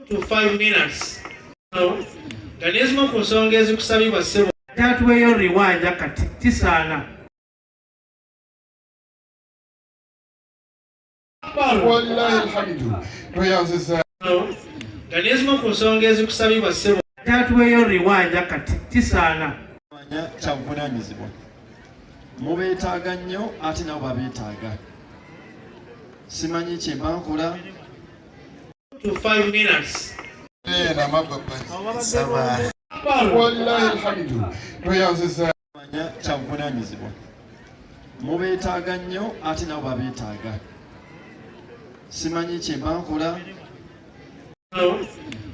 to 5 minutes. Ganizmo ku nsonga ezikusabibwa ssebo tatuweeyo riwanja kati kisaana. Wallahi alhamdu. Ganizmo ku nsonga ezikusabibwa ssebo tatuweeyo riwanja kati kisaana. Kyavunaanyizibwa mubeetaaga nnyo ate nabo babeetaaga. Simanyi kye mba nkola. To 5 minutes. Wallahi alhamdu. Kyavunaanyizibwa mubeetaaga nnyo ate nabo babeetaaga. Simanyi kye mba nkola.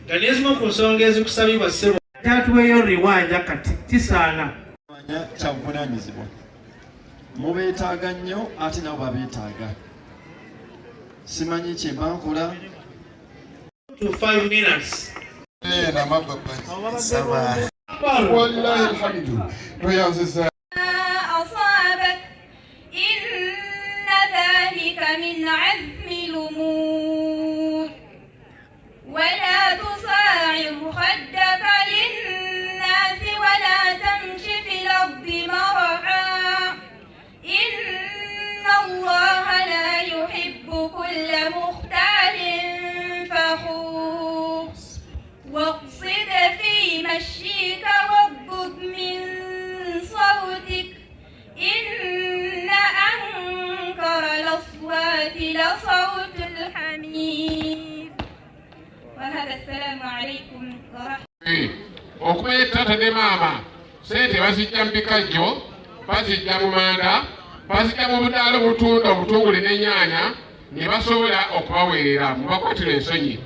Ganizmo ku nsonga ezikusabibwa ssebo tatuweeyo riwanja kati kisaana. Kyavunaanyizibwa mubeetaaga nnyo ate nabo babeetaaga. Simanyi kye mba nkola. To 5 minutes. Wallahi alhamdu. أصابك إن ذلك من عزم الأمور ولا تصاعر خدك للناس ولا تمش في الأرض مرحا إن الله لا يحب كل مختال فخور واقصد في مشيك واغضض من صوتك إن أنكر الأصوات لصوت الحمير. وهذا السلام عليكم ورحمة الله. Okweta tate mama sente bazijja mbikajjo bazijja mu manda bazijja mu budaalo butunda obutungule n'ennyaanya ne basobola okubaweerera. Mubakwatira ensonyi,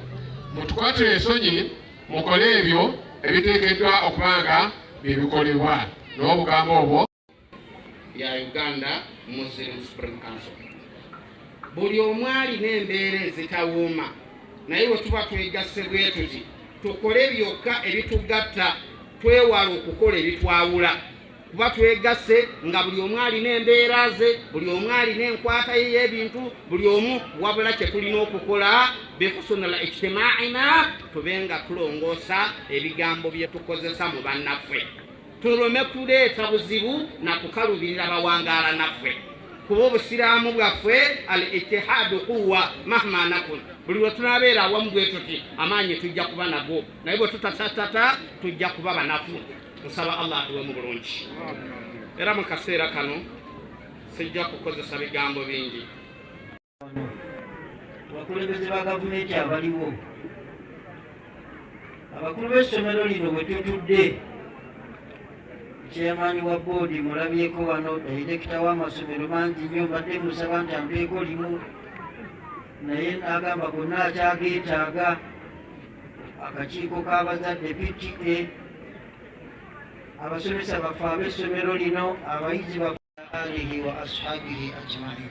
mutukwatira ensonyi, mukole ebyo ebiteekeddwa okuba nga byebikolebwa n'obugambo obwo ya Uganda Muslim Supreme Council. Buli omu alina embeera ezitawuuma naye bwe tuba twegasse bwe tuti tukole byokka ebitugatta twewala okukola ebitwawula kuba twegasse nga buli omu alina embeera ze, buli omu alina enkwata ye y'ebintu, buli omu wabula kye tulina okukola bihusnul ijtimaa'ina tube nga tulongoosa ebigambo bye tukozesa mu bannaffe, tulome kuleeta buzibu na kukalubirira bawangaala naffe kuba obusiraamu bwaffe al ijtihaadu quwwa mahma nakun. Buli lwe tunaabeera awamu bwe tuti amaanyi tujja kuba nago naye bwe tutatatata tujja kuba banafu. Nsaba Allah atuwemu bulungi. Era mu kaseera kano sijja kukozesa bigambo bingi. Abakulembeze ba gavumenti abaliwo, abakulu b'essomero lino bwe tutudde, chairman wa boodi mulabyeko wano, director w'amasomero mangi nnyo, mbadde musaba nti ampeeko limu naye n'agamba gonna akyageetaaga. Akakiiko k'abazadde PTA, abasomesa baffe ab'essomero lino, abayizi baffe alihi wa ashabihi ajmain.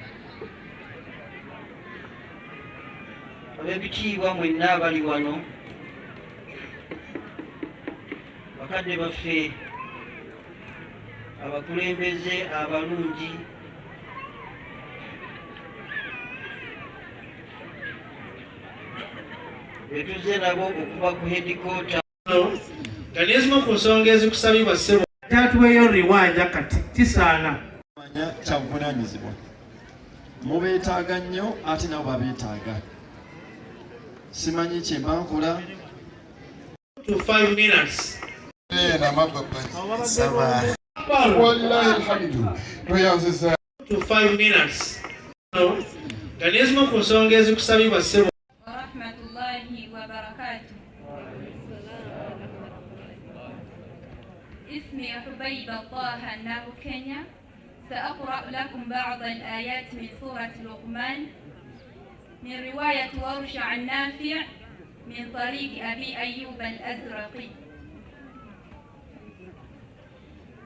Ab'ebitiibwa mwenna abali wano, bakadde baffe, abakulembeze abalungi, betuze nabo okuva ku headquarter. Ganizmo ku nsonga ezikusabibwa ssebo tatuweeyo riwanja kati kisaana. Kyavunaanyizibwa mubeetaaga nnyo ate nabo babeetaaga. Simanyi kye mba nkola. To 5 minutes. Wallahi alhamdu. To 5 minutes. Ganizmo ku nsonga ezikusabibwa ssebo warahmatullahi wabarakatuh. اسمي حبيبة طه الناب كينيا. سأقرأ لكم بعض الآيات من سورة لقمان من رواية ورش عن نافع من طريق أبي أيوب الأزرقي.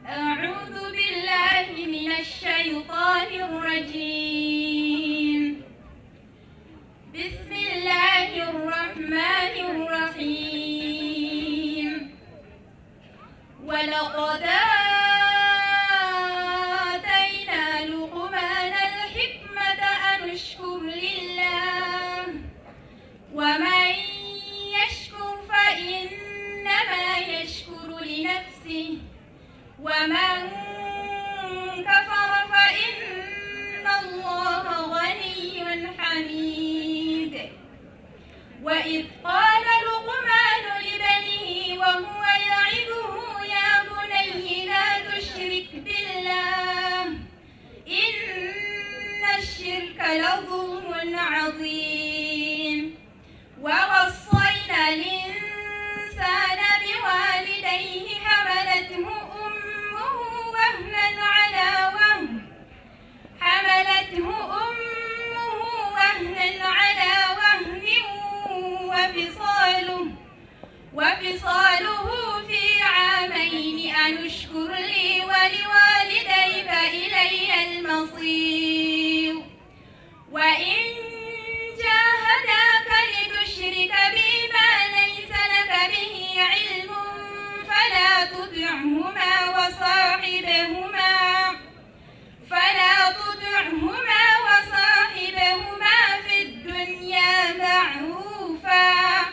أعوذ بالله من الشيطان الرجيم. بسم الله الرحمن الرحيم. ولقد آتينا لقمان الحكمة أن اشكر لله ومن يشكر نفسه ومن كفر فإن الله غني حميد وإذ قال لقمان لبنيه وهو يعظه يا بني لا تشرك بالله إن الشرك لظلم عظيم ووصينا الإنسان بوالديه حملته أمه وهنا على وهن وفصاله في عامين أن اشكر لي ولوالديك إلي المصير وإن جاهداك لتشرك بي ما ليس لك به علم فلا تطعهما وصاحبهما في الدنيا معروفا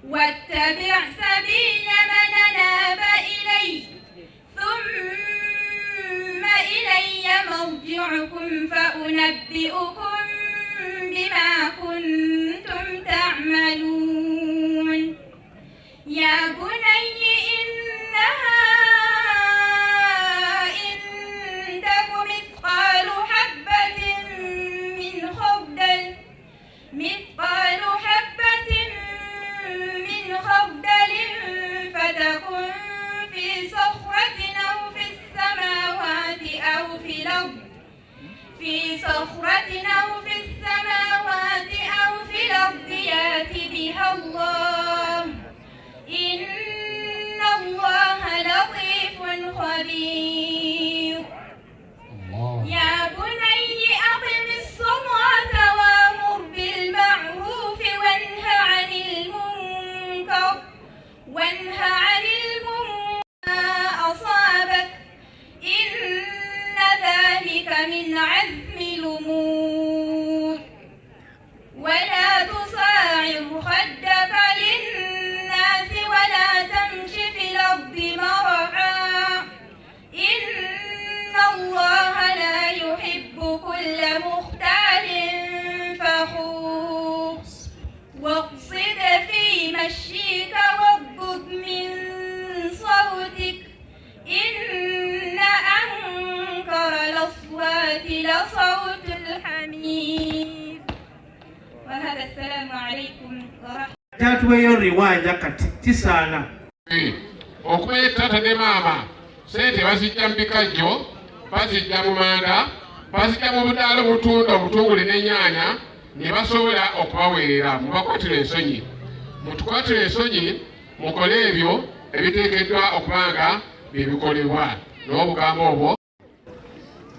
واتبع سبيل من أناب إلي ثم إلي مرجعكم فأنبئكم بما كنتم تعملون يا بني إنها إن تك مثقال حبة من خردل فتكن في صخرة أو في السماوات أو في الأرض يأت بها الله إن الله لطيف خبير يا بني أقم الصلاة وأمر بالمعروف وانه عن المنكر ما أصابك إن ذلك من عزم الأمور ولا تصاعر خدك للناس ولا تمش في الأرض مرحا إن الله لا يحب كل مختال فخور واقصد في مشيك واغضض من صوتك إن أنكر الأصوات لصوت الحمير وهذا السلام عليكم ورحمة tatuweyo riwanja kati tisaana okumanya tata ne maama sente bazijja mu bikajjo bazijja mu manda bazijja mu budaalo butunda obutungule n'ennyaanya ne basobola okubaweerera mubakwatira ensonyi mutukwatira ensonyi mukole ebyo ebiteekeddwa okubanga byebikolebwa n'obugambo obwo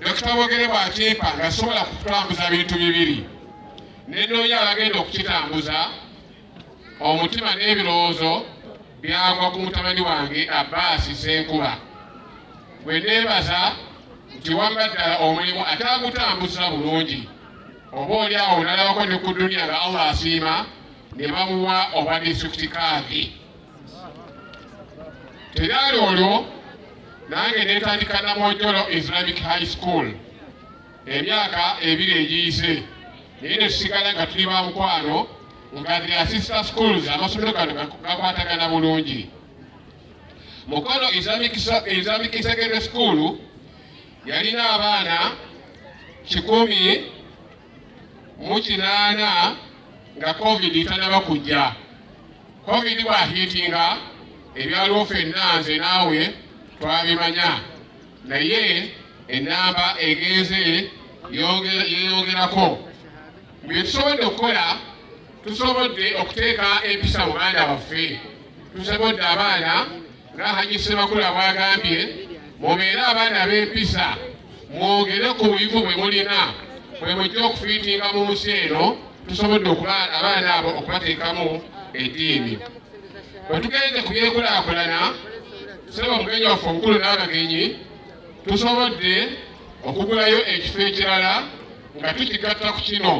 Dokita Bogere bw'akimpa ng'asobola kutambuza bintu bibiri nenoonya abagenda okukitambuza omutima n'ebirowoozo byagwa ku mutabani wange Abbas Senkuba bwe neebaza nti wamba ddala omulimu ataagutambuza bulungi oba oli awo nalabako ne ku duniya nga Allah asiima ne bamuwa obwa disitulikiti kaadi teraali olwo nange neetandika Namojjolo Islamic High School emyaka ebiri egiyise naye ne tusigala nga tuli ba mukwano nga the sister schools amasomero gano gakwatagana bulungi Mukono Islamic Secondary School yalina abaana 108 nga COVID tanaba kujja COVID bwahiitinga ebyaliwo ffenna nze naawe twabimanya naye enamba egenze yeyongerako bye tusobodde okukola tusobodde okuteeka empisa mu baana baffe tusobodde abaana nga Haji Ssemakula bwagambye mubeere abaana b'empisa mwogere ku buyivu bwe mulina bwe mujja okufiitinga mu nsi eno tusobodde abaana abo okubateekamu eddiini bwe tugenze ku byenkulaakulana ssebo omugenyi waffe omukulu n'abagenyi tusobodde okugulayo ekifo ekirala nga tukigatta ku kino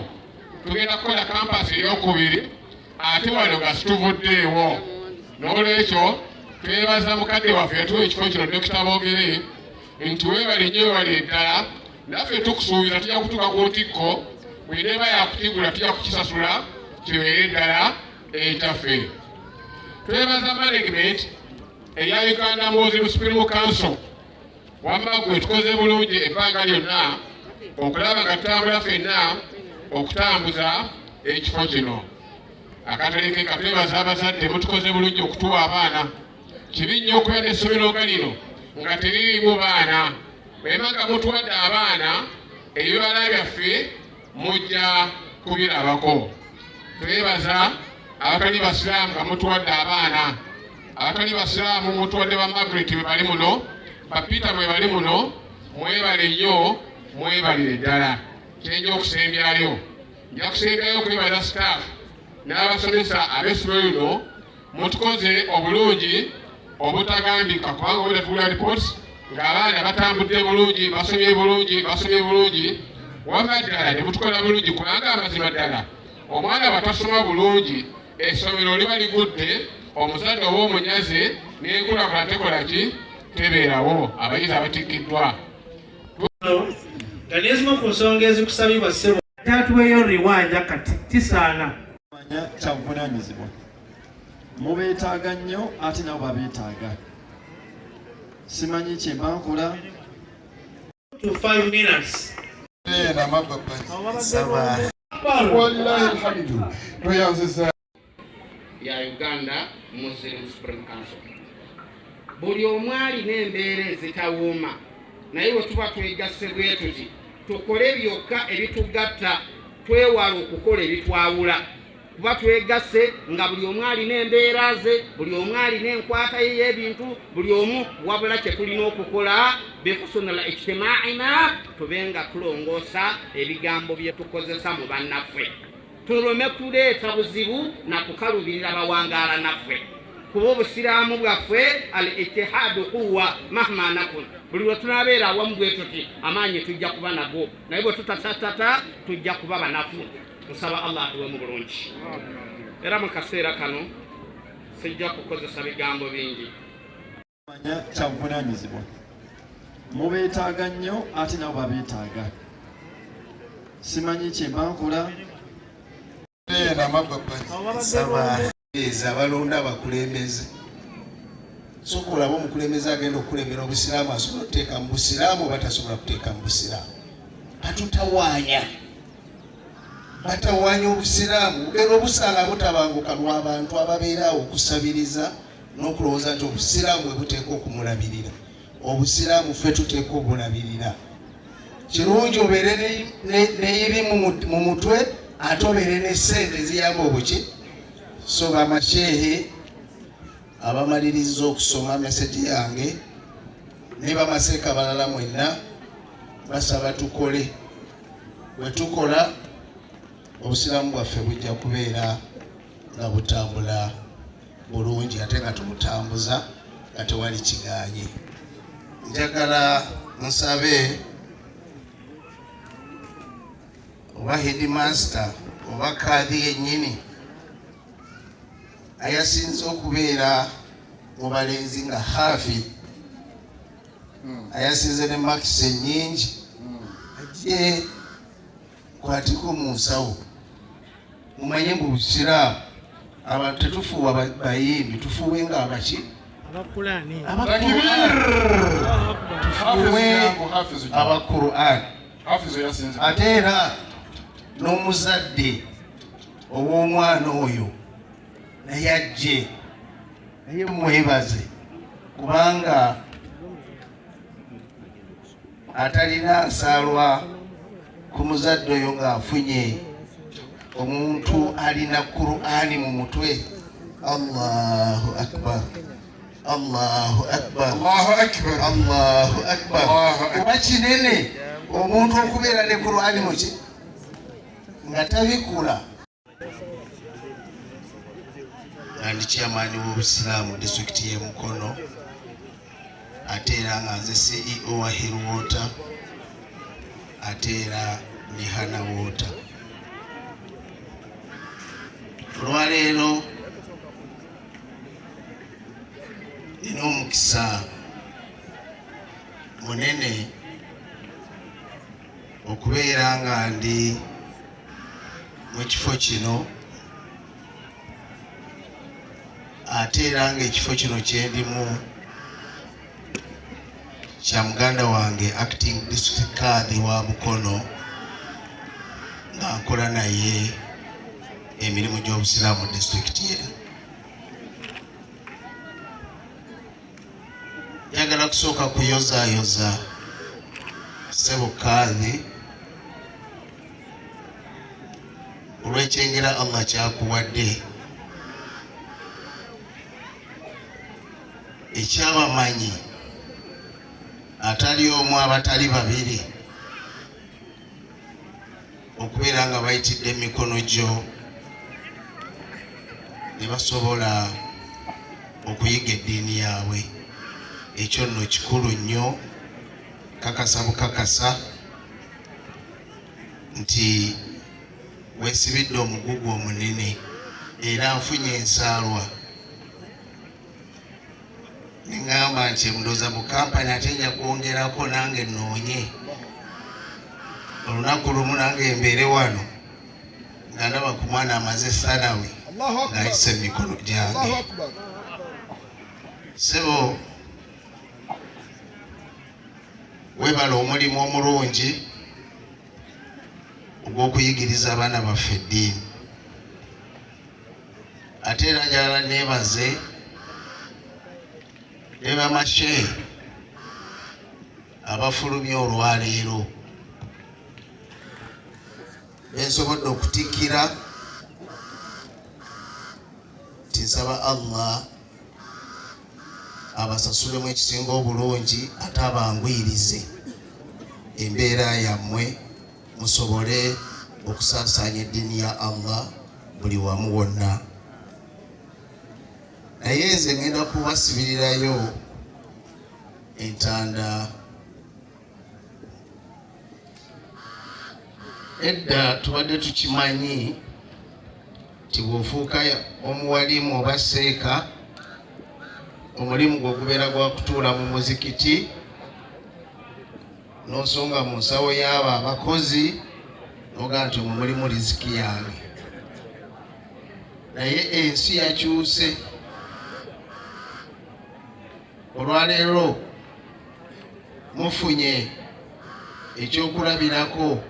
tugenda kukola kampasi ey'okubiri ate wano nga situvuddeewo n'olwekyo twebaza mukadde waffe yatuwa ekifo kino Dr. Boogere nti weebale nnyo weebale ddala naffe tukusuubiza tujja kutuuka ku ntikko bw'eneeba yakutigula tujja kukisasula kibeere ddala ekyaffe. Twebaza management eya Uganda Muslim Supreme Council wamma gwe tukoze bulungi ebbanga lyonna okulaba nga tutambula ffenna okutambuza ekifo kino. Akatereke katwebaza abazadde mutukoze bulungi okutuwa abaana. Kibi nnyo okubeera n'essomero nga lino nga teririmu baana. Bwema nga mutuwadde abaana ebibala byaffe mujja kubirabako. Twebaza abatali basiraamu nga mutuwadde abaana. Abatali basiraamu mutuwadde ba Margaret bwe bali muno, ba Peter bwe bali muno, mwebale nnyo mwebalire ddala. Kyenja okusembyayo. Nja kusembyayo okwebaza staff n'abasomesa ab'essomero lino mutukoze obulungi obutagambika kubanga obudde tugula reports ng'abaana batambudde bulungi basomye bulungi wamma ddala ne mutukola bulungi kubanga amazima ddala omwana batasoma bulungi essomero liba ligudde omuzadde oba omunyaze n'enkulaakulana tekola ki tebeerawo abayizi abatikkiddwa. Nga n'ezimu ku nsonga ezikusabibwa ssebo tatuweeyo riwanja kati kisaana kyabuvunaanyizibwa mubeetaaga nnyo ate nabo babeetaaga. Simanyi kye mba nkola. to 5 minutes. Wallahi alhamdu. Tuyanziza ya Uganda Muslim Supreme Council. Buli omu alina embeera ezitawuuma naye bwe tuba twegasse bwe tuti tukole byokka ebitugatta twewala okukola ebitwawula. Kuba twegasse nga buli omu alina embeera ze, buli omu alina enkwata ye y'ebintu, buli omu wabula kye tulina okukola bihusnul ijtimaa'ina tube nga tulongoosa ebigambo bye tukozesa mu bannaffe. Tulome kuleeta buzibu na kukalubirira bawangaala naffe. Kuba obusiraamu bwaffe al-ijtihaadu quwwa mahma nakun. Buli lwe tunaabeera awamu bwe tuti amaanyi tujja kuba nago, naye bwe tutatatata tujja kuba banafu. Nsaba Allah atuwemu bulungi. Era mu kaseera kano sijja kukozesa bigambo bingi. Manya kyabuvunaanyizibwa mubeetaaga nnyo ate nabo babeetaaga. Simanyi kye mba nkola. Abalonda abakulembeze soka olaba omukulembeze agenda okukulembera obusiraamu asobola okuteeka mu busiraamu oba tasobola kuteeka mu busiraamu. Batawaanya obusiraamu bugenda obusanga butabanguka lw'abantu ababeerawo okusabiriza n'okulowooza nti obusiraamu bwe buteeka okumulabirira. Obusiraamu ffe tuteeka obulabirira. Kirungi obeere n'eiri mu mutwe ate obeere n'essente eziyamba obuki. So bamashehe abamaliriza okusoma meseji yange ne bamaseeka balala mwenna basaba tukole. Bwe tukola obusiraamu bwaffe bujja kubeera nga butambula bulungi ate nga tumutambuza nga tewali kigaanye. Njagala nsabe oba headmaster oba kaadhi yennyini ayasinze okubeera mu balenzi nga hafi ayasinze ne makisi ennyingi ajje kwatiko mu nsawo. Mumanye mu busiraamu abantu tetufuuwa bayimbi, tufuuwe nga abaki tufuuwe abakur'an. Ate era n'omuzadde ow'omwana oyo naye ajje naye mwebaze kubanga atalina nsaalwa ku muzadde oyo ng'afunye omuntu alina Qur'ani mu mutwe. Allahu akbar, Allahu akbar, Allahu akbar. Kuba kinene omuntu okubeera ne Qur'ani muki nga tabikula. Ndi chairman w'obusiraamu disitulikiti y'e Mukono ate era nga nze CEO wa Hill Water ate era ne Hana Water. Olwaleero nina omukisa munene okubeera nga ndi mu kifo kino ate era ng'ekifo kino kyendimu kya muganda wange acting district kadhi wa Mukono nga nkola naye emirimu gy'obusiraamu mu disitulikiti ye. Njagala kusooka kuyozaayoza ssebo kadhi olw'ekyengera Allah kyakuwadde ekyabamanyi atali omu abatali babiri okubeera nga bayitidde emikono gyo ne basobola okuyiga eddiini yaabwe. Ekyo nno kikulu nnyo, kakasa bukakasa nti weesibidde omugugu omunene era nfunye ensaalwa neŋŋamba nti ndowooza mu kampani ate nja kwongerako nange nnoonye olunaku lumu nange mbeere wano nga ndaba ku mwana amaze sanawi ng'ayise emikono gyange. Ssebo webala omulimu omulungi ogw'okuyigiriza abaana baffe eddiini. Ate era njagala neebaze ne bamashehe abafulumya olwaleero bensobodde okutikkira. Tinsaba Allah abasasulemu ekisinga obulungi ate abangwirize embeera yammwe musobole okusaasaanya eddiini ya Allah buli wamu wonna. Naye nze ngenda kubasibirirayo entanda. Edda tubadde tukimanyi nti bw'ofuuka omuwalimu oba seeka omulimu gwe gubeera gwa kutuula mu muzikiti n'osonga mu nsawo y'abo abakozi n'ogaa nti omwo mulimu riziki yange. Naye ensi yakyuse. Olwaleero mufunye ekyokulabirako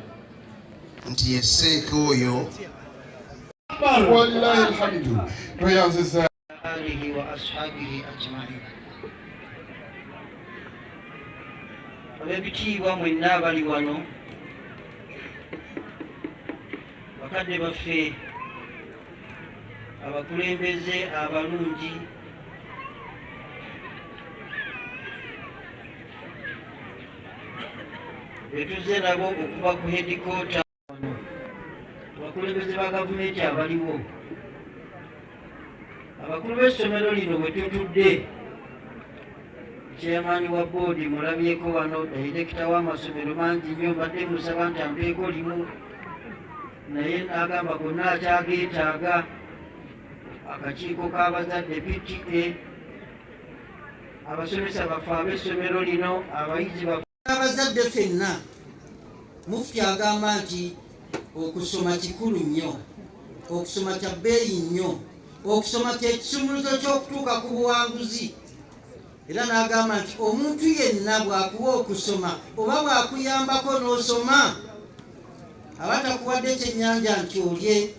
nti yeseeka oyo wallahi alhamdu tweyanziza alihi wa ashabihi ajmain. Ab'ebitiibwa mwenna abali wano, bakadde baffe, abakulembeze abalungi, betuze nabo okuva ku hedikota wano, abakulembeze ba gavumenti abaliwo, abakulu b'essomero lino bwe tutudde, chairman wa boodi mulabyeko wano, director w'amasomero mangi nnyo, mbadde musaba nti ampeeko limu naye n'agamba gonna akyageetaaga. Akakiiko k'abazadde PTA, abasomesa baffe ab'essomero lino, abayizi baffe abazadde ffenna. Mufti agamba nti okusoma kikulu nnyo, okusoma kya bbeeyi nnyo, okusoma kyekisumuluzo ky'okutuuka ku buwanguzi. Era n'agamba nti omuntu yenna bw'akuwa okusoma oba bw'akuyambako n'osoma, abatakuwadde ekyennyanja nti olye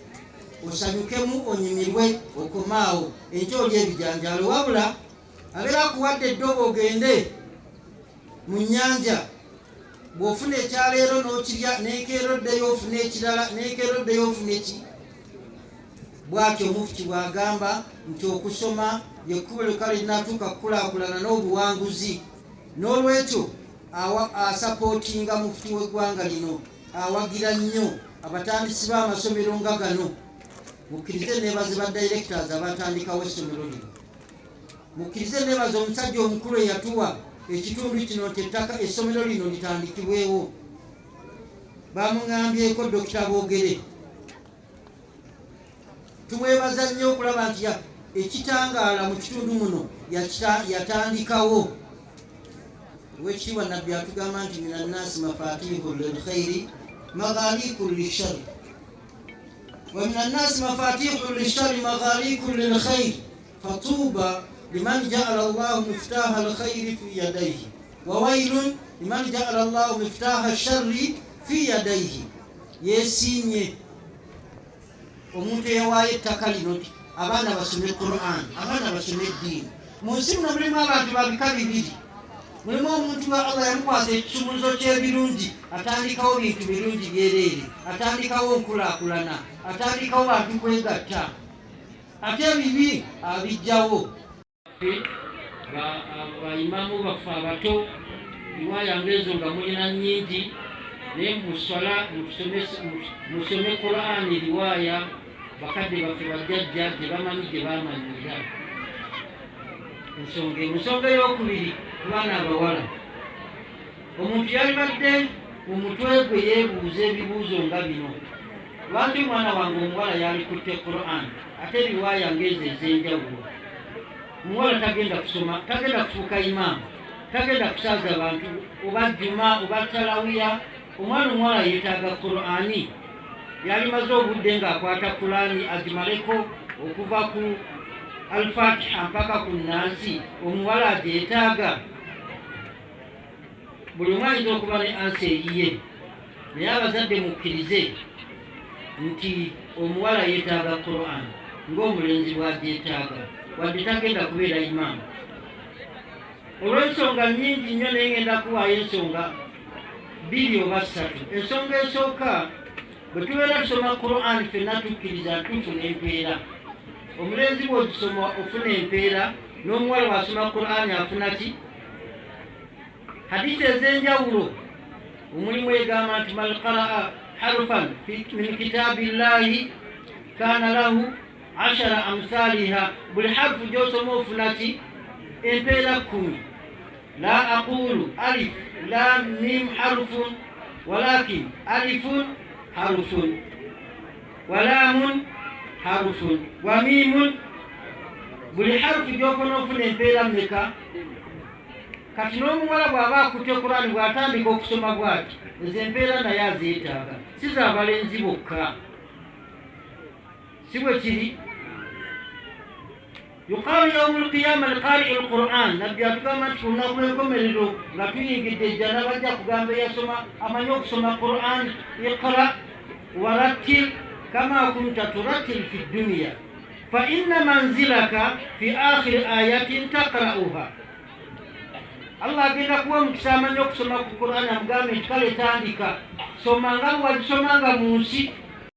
osanyukemu onyumirwe okomaawo enkya olye ebijanjaalo, wabula abeera akuwadde eddobo ogende mu nnyanja, bw'ofuna ekyaleero n'okirya, n'ekeero ddeyo ofuna ekirala, n'ekeero ddeyo ofuna eki. Bw'atyo Mufti bw'agamba nti okusoma lyekkubo lyokka linatuuka kukulaakulana n'obuwanguzi. N'olwekyo asapootinga Mufti w'eggwanga lino, awagira nnyo abatandisi b'amasomero nga gano. Mukkirize neebaze ba directors abatandikawo essomero lino. Mukkirize neebaze omusajja omukulu eyatuwa ekitundu kino nti ettaka essomero lino litandikibwewo. Bamuŋŋambyeko Dr. Boogere. Tumwebaza nnyo okulaba nti ekitangaala mu kitundu muno yatandikawo. Wekitiibwa Nabbi atugamba nti mina nnasi mafatihu lilkhairi maghaliku lishari wa mina nnasi mafatihu lishari maghaliku lilkhairi fatuba liman ja'ala Allahu miftaha alkhairi fi yadayhi wa wailun liman ja'ala Allahu miftaha alsharri fi yadayhi. Yesinye omuntu eyawaayo ettaka lino abaana basome Qur'an, abaana basome eddiini. Mu nsi muno mulimu abantu babika bibiri. Mulimu omuntu wa Allah yamukwasa ekisumuluzo ky'ebirungi, atandikawo bintu birungi byereere, atandikawo nkulaakulana, atandikawo bantu kwegatta, ate ebibi abijjawo. Baimamu baffe abato riwaya ngezo nga mulina nnyingi, naye muswala musome Qur'ani riwaya bakadde baffe bajjajja gye bamanyi gye bamanyira. Ensonga ey'okubiri ku baana abawala, omuntu yalibadde mu mutwe gwe yeebuuza ebibuuzo nga bino: lwaki omwana wange omuwala yalikutte Qur'an ate riwaya ngezo ez'enjawulo? Omuwala tagenda kusoma, tagenda kufuuka imaamu, tagenda kusaaza abantu oba juma oba talawiya. Omwana omuwala yeetaaga Qur'ani. Yalimaze obudde ng'akwata Qur'ani agimaleko okuva ku Al-Fatiha mpaka ku Naasi. Omuwala agyetaaga. Buli omu ayinza okuba ne ansi eyiye, naye abazadde mukkirize nti omuwala yeetaaga Qur'an ng'omulenzi bw'agyetaaga, wadde tagenda kubeera imaamu. Olw'ensonga nnyingi nnyo naye ngenda kuwaayo ensonga 2 oba 3. Ensonga esooka, bwe tubeera tusoma Qur'an ffenna tukkiriza tufuna empeera. Omulenzi bw'ogisoma ofuna empeera, n'omuwala bw'asoma Qur'an afuna ki? Hadisi ez'enjawulo omulimu egamba nti man qara'a harfan min kitaabillahi kaana lahu 10 amthaliha. Buli harfu gy'osoma ofuna ki? Empeera 10. La aqulu alif lam mim harfun walakin alifun harfun wa lamun harfun wa mimun. Buli harfu gy'ofuna ofuna empeera mmeka? Kati n'omuwala bw'aba akutte Qur'ani bw'atandika okusoma bw'ati, ezo empeera naye azeetaaga, si z'abalenzi bokka. Si bwe kiri? Yuqaalu yawmu alqiyama liqaari'i alqur'an. Nabbi atugamba nti ku lunaku lw'enkomerero nga tuyingidde ejjana bajja kugamba eyasoma amanyi okusoma Qur'an, iqra warattil kama kunta turattil fi dduniya fa inna manzilaka fi akhiri ayatin taqra'uha. Allah agenda kuwa omukisa amanyi okusoma ku Qur'an, amugambe nti kale tandika, soma nga bwe wagisomanga mu nsi